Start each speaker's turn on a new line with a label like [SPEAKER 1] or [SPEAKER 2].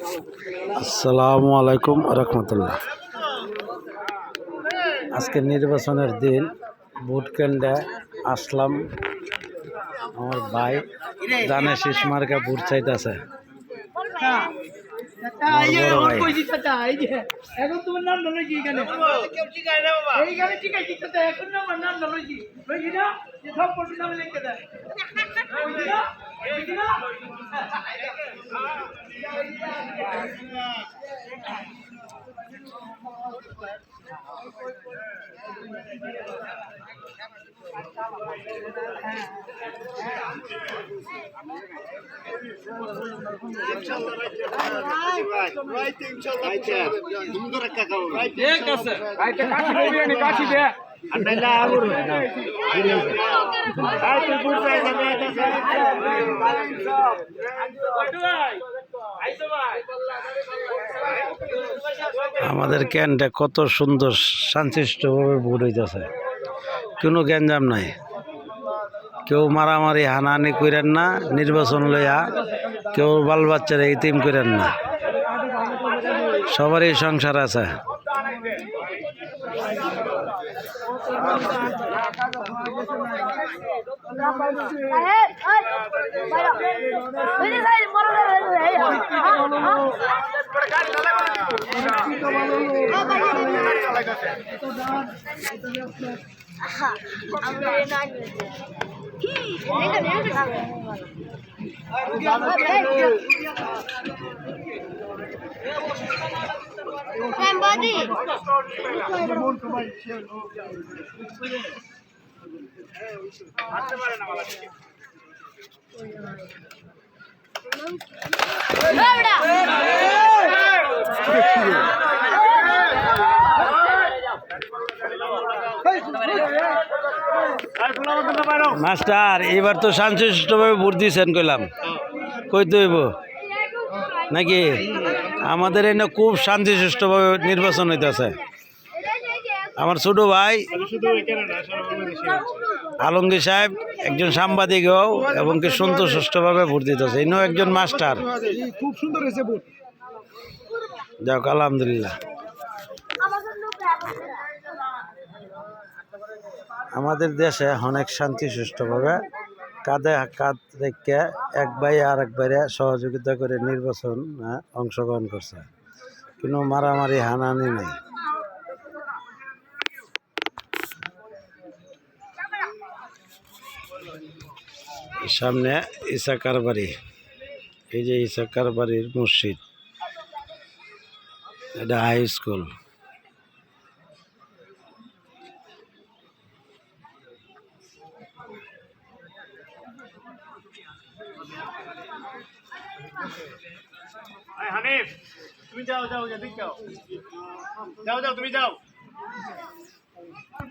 [SPEAKER 1] আসসালামু আলাইকুম রহমতুল্লাহ। আজকে নির্বাচনের দিন ভোট কেন্দ্রে আসলাম। আমার ভাই জানে শেষ মার্কা ভোট চাইতেছে। আমাদের ক্যান্টে কত সুন্দর শান্তশিষ্টভাবে ভোট হইতেছে, কোনো গ্যাঞ্জাম নাই, কেউ মারামারি হানাহানি করেন না, নির্বাচন লইয়া কেউ বাল বাচ্চারা ইতিম করেন না, সবারই সংসার আছে। মাস্টার এবার তো শান্তশিষ্টভাবে ভোট দিয়েছেন, কইলাম কই দইব নাকি? আমাদের এনে খুব শান্তশিষ্টভাবে নির্বাচন হইতেছে। আমার ছোট ভাই আলমগীর সাহেব একজন সাংবাদিকও এবং কি সন্তোষভাবে ভোট দিতেছে। ইনিও একজন মাস্টার। খুব সুন্দর হয়েছে ভোট, যাক আলহামদুলিল্লাহ। আমাদের দেশে অনেক শান্তিসুষ্ঠুভাবে কাঁধে কাঁধ রেখে এক ভাই আর এক ভাইরে সহযোগিতা করে নির্বাচন অংশগ্রহণ করছে, কোনো মারামারি হানাহানি নেই। সামনে ইসাকার বাড়ি, এই যে ইসাকার বাড়ির মসজিদ, এটা হাই স্কুল।
[SPEAKER 2] হানিফ তুমি যাও যাও যাও যাও যাও তুমি যাও।